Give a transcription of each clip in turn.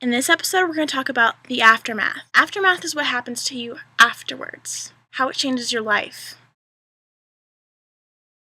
In this episode, we're going to talk about the aftermath. Aftermath is what happens to you afterwards, how it changes your life.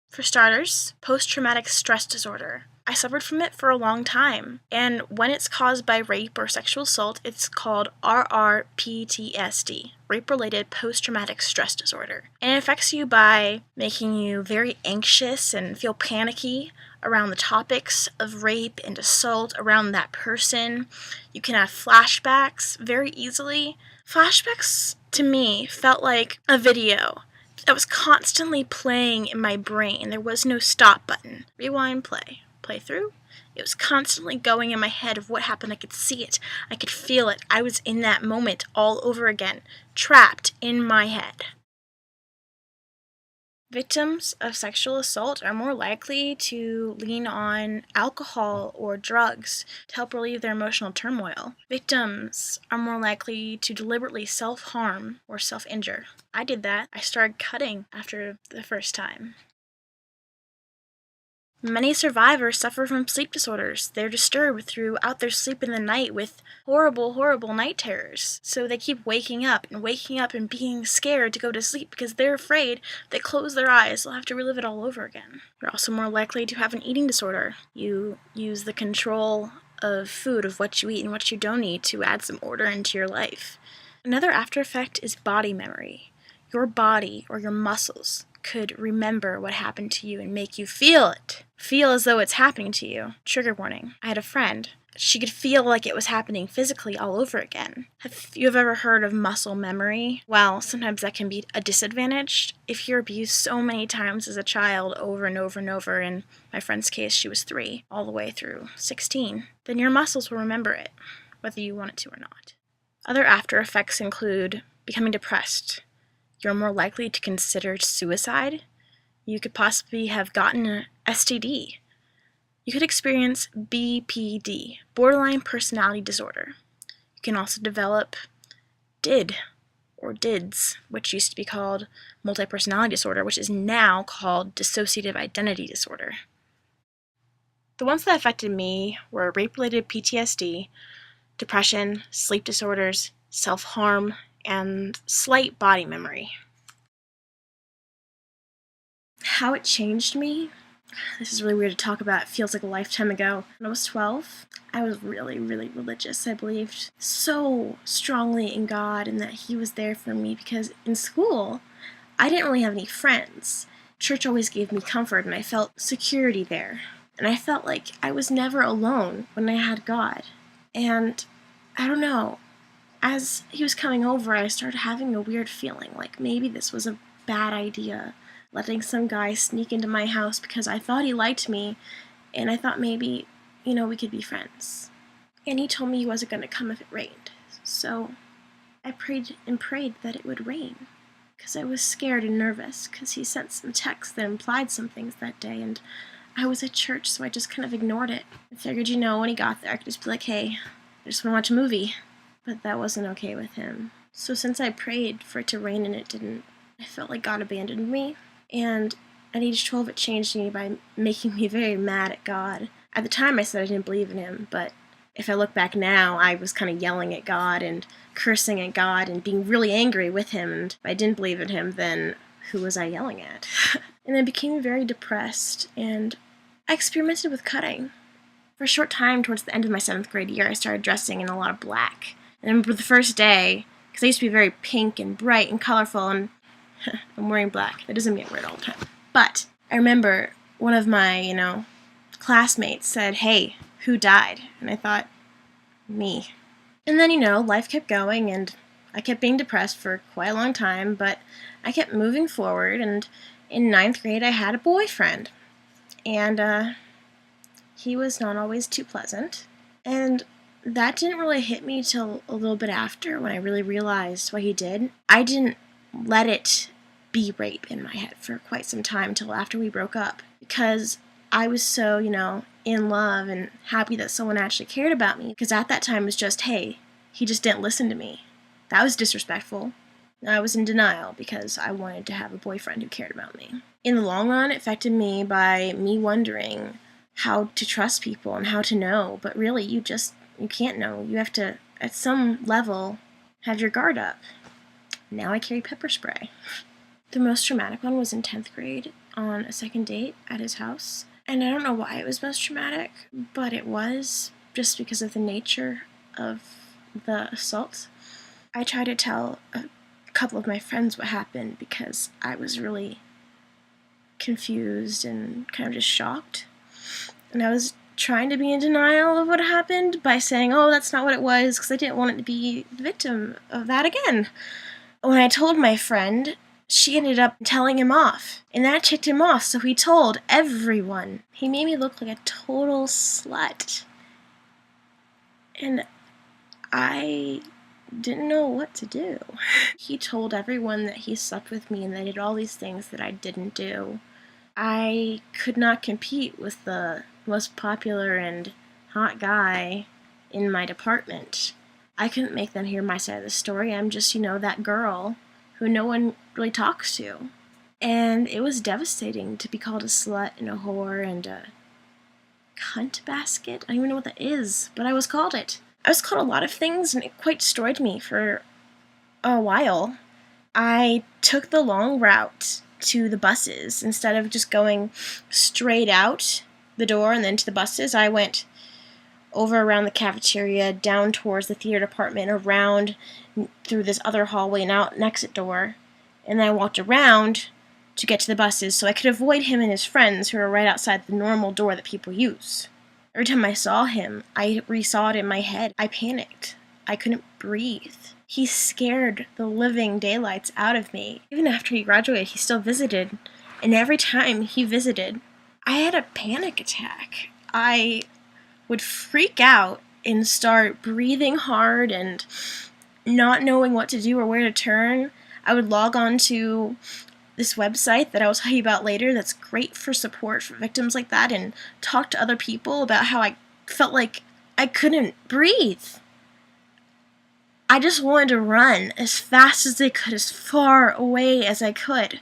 For starters, post-traumatic stress disorder. I suffered from it for a long time, and when it's caused by rape or sexual assault, it's called RRPTSD, rape-related post-traumatic stress disorder. And it affects you by making you very anxious and feel panicky around the topics of rape and assault around that person. You can have flashbacks very easily. Flashbacks, to me, felt like a video that was constantly playing in my brain. There was no stop button. Rewind, play through. It was constantly going in my head of what happened. I could see it. I could feel it. I was in that moment all over again, trapped in my head. Victims of sexual assault are more likely to lean on alcohol or drugs to help relieve their emotional turmoil. Victims are more likely to deliberately self-harm or self-injure. I did that. I started cutting after the first time. Many survivors suffer from sleep disorders. They're disturbed throughout their sleep in the night with horrible, horrible night terrors. So they keep waking up and being scared to go to sleep because they're afraid they close their eyes, they'll have to relive it all over again. You're also more likely to have an eating disorder. You use the control of food, of what you eat and what you don't eat, to add some order into your life. Another after effect is body memory. Your body or your muscles could remember what happened to you and make you feel it. Feel as though it's happening to you. Trigger warning. I had a friend. She could feel like it was happening physically all over again. Have you ever heard of muscle memory? Well, sometimes that can be a disadvantage. If you're abused so many times as a child over and over and over, in my friend's case she was 3, all the way through 16, then your muscles will remember it, whether you want it to or not. Other after effects include becoming depressed. You're more likely to consider suicide. You could possibly have gotten an STD. You could experience BPD, borderline personality disorder. You can also develop DID, or DIDS, which used to be called multi-personality disorder, which is now called dissociative identity disorder. The ones that affected me were rape-related PTSD, depression, sleep disorders, self-harm, and slight body memory. How it changed me? This is really weird to talk about. It feels like a lifetime ago. When I was 12, I was really, really religious. I believed so strongly in God and that He was there for me, because in school, I didn't really have any friends. Church always gave me comfort and I felt security there. And I felt like I was never alone when I had God. And I don't know, as He was coming over, I started having a weird feeling like maybe this was a bad idea. Letting some guy sneak into my house because I thought he liked me, and I thought maybe, we could be friends. And he told me he wasn't going to come if it rained. So I prayed that it would rain, because I was scared and nervous, because he sent some texts that implied some things that day, and I was at church, so I just kind of ignored it. I figured, when he got there, I could just be like, hey, I just want to watch a movie. But that wasn't okay with him. So since I prayed for it to rain and it didn't, I felt like God abandoned me. And at age 12, it changed me by making me very mad at God. At the time, I said I didn't believe in Him, but if I look back now, I was kind of yelling at God and cursing at God and being really angry with Him, and if I didn't believe in Him, then who was I yelling at? And I became very depressed, and I experimented with cutting. For a short time, towards the end of my 7th grade year, I started dressing in a lot of black. And I remember the first day, because I used to be very pink and bright and colorful, and I'm wearing black. That doesn't mean I wear it all the time. But I remember one of my, classmates said, hey, who died? And I thought, me. And then, life kept going, and I kept being depressed for quite a long time, but I kept moving forward, and in 9th grade I had a boyfriend. And he was not always too pleasant. And that didn't really hit me till a little bit after, when I really realized what he did. I didn't let it be rape in my head for quite some time till after we broke up, because I was so, in love and happy that someone actually cared about me, because at that time it was just, hey, he just didn't listen to me. That was disrespectful. I was in denial because I wanted to have a boyfriend who cared about me. In the long run, it affected me by me wondering how to trust people and how to know, but really you just You can't know. You have to, at some level, have your guard up. Now I carry pepper spray. The most traumatic one was in 10th grade on a second date at his house. And I don't know why it was most traumatic, but it was just because of the nature of the assault. I tried to tell a couple of my friends what happened because I was really confused and kind of just shocked. And I was trying to be in denial of what happened by saying, oh, that's not what it was, because I didn't want it to be the victim of that again. When I told my friend, she ended up telling him off, and that ticked him off, so he told everyone. He made me look like a total slut. And I didn't know what to do. He told everyone that he slept with me and that I did all these things that I didn't do. I could not compete with the most popular and hot guy in my department. I couldn't make them hear my side of the story. I'm just, that girl who no one really talks to. And it was devastating to be called a slut and a whore and a cunt basket. I don't even know what that is, but I was called it. I was called a lot of things, and it quite destroyed me for a while. I took the long route to the buses. Instead of just going straight out the door and then to the buses, I went over around the cafeteria, down towards the theater department, around through this other hallway and out an exit door. And then I walked around to get to the buses so I could avoid him and his friends who were right outside the normal door that people use. Every time I saw him, I resaw it in my head. I panicked. I couldn't breathe. He scared the living daylights out of me. Even after he graduated, he still visited. And every time he visited, I had a panic attack. I would freak out and start breathing hard and not knowing what to do or where to turn. I would log on to this website that I will tell you about later that's great for support for victims like that and talk to other people about how I felt like I couldn't breathe. I just wanted to run as fast as I could, as far away as I could,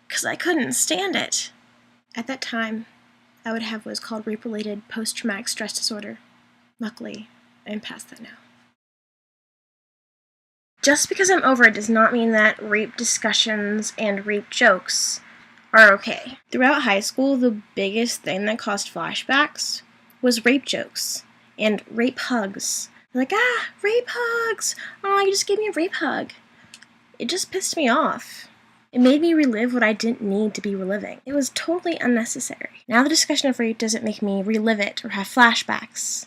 because I couldn't stand it. At that time, I would have what is called rape-related post-traumatic stress disorder. Luckily, I'm past that now. Just because I'm over it does not mean that rape discussions and rape jokes are okay. Throughout high school, the biggest thing that caused flashbacks was rape jokes and rape hugs. Like, rape hugs! Oh, you just gave me a rape hug. It just pissed me off. It made me relive what I didn't need to be reliving. It was totally unnecessary. Now the discussion of rape doesn't make me relive it or have flashbacks.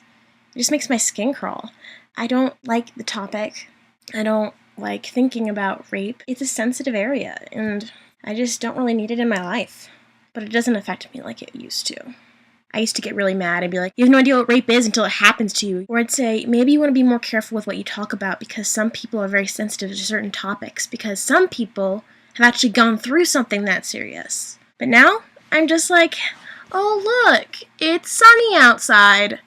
It just makes my skin crawl. I don't like the topic. I don't like thinking about rape. It's a sensitive area, and I just don't really need it in my life. But it doesn't affect me like it used to. I used to get really mad and be like, you have no idea what rape is until it happens to you. Or I'd say, maybe you want to be more careful with what you talk about because some people are very sensitive to certain topics, because some people have actually gone through something that serious. But now, I'm just like, oh look, it's sunny outside.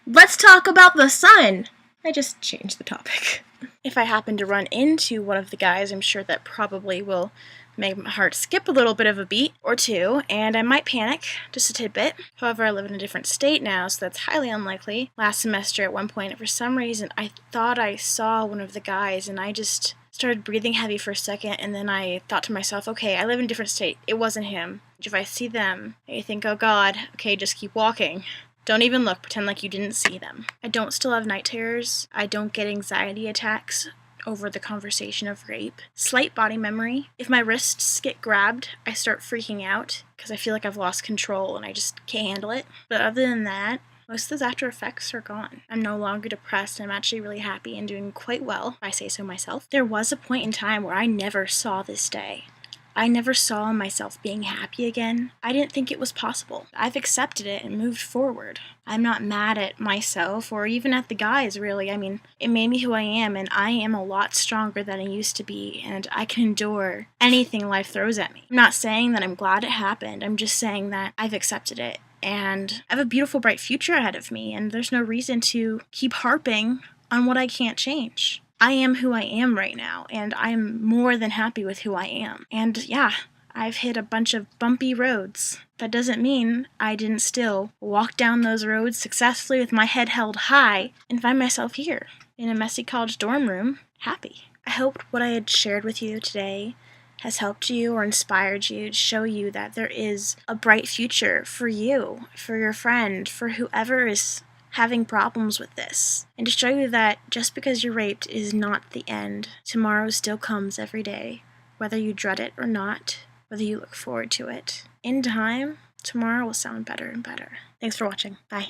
Let's talk about the sun. I just changed the topic. If I happen to run into one of the guys, I'm sure that probably will make my heart skip a little bit of a beat or two, and I might panic, just a tidbit. However, I live in a different state now, so that's highly unlikely. Last semester, at one point, for some reason, I thought I saw one of the guys, and I just started breathing heavy for a second, and then I thought to myself, okay, I live in a different state. It wasn't him. If I see them, I think, oh God, okay, just keep walking. Don't even look. Pretend like you didn't see them. I don't still have night terrors. I don't get anxiety attacks over the conversation of rape. Slight body memory. If my wrists get grabbed, I start freaking out because I feel like I've lost control and I just can't handle it. But other than that, most of those after effects are gone. I'm no longer depressed. I'm actually really happy and doing quite well, if I say so myself. There was a point in time where I never saw this day. I never saw myself being happy again. I didn't think it was possible. I've accepted it and moved forward. I'm not mad at myself or even at the guys, really. I mean, it made me who I am, and I am a lot stronger than I used to be, and I can endure anything life throws at me. I'm not saying that I'm glad it happened. I'm just saying that I've accepted it, and I have a beautiful, bright future ahead of me, and there's no reason to keep harping on what I can't change. I am who I am right now, and I'm more than happy with who I am. And yeah, I've hit a bunch of bumpy roads. That doesn't mean I didn't still walk down those roads successfully with my head held high and find myself here in a messy college dorm room, happy. I hoped what I had shared with you today has helped you or inspired you to show you that there is a bright future for you, for your friend, for whoever is having problems with this, and to show you that just because you're raped is not the end. Tomorrow still comes every day, whether you dread it or not, whether you look forward to it. In time, tomorrow will sound better and better. Thanks for watching. Bye.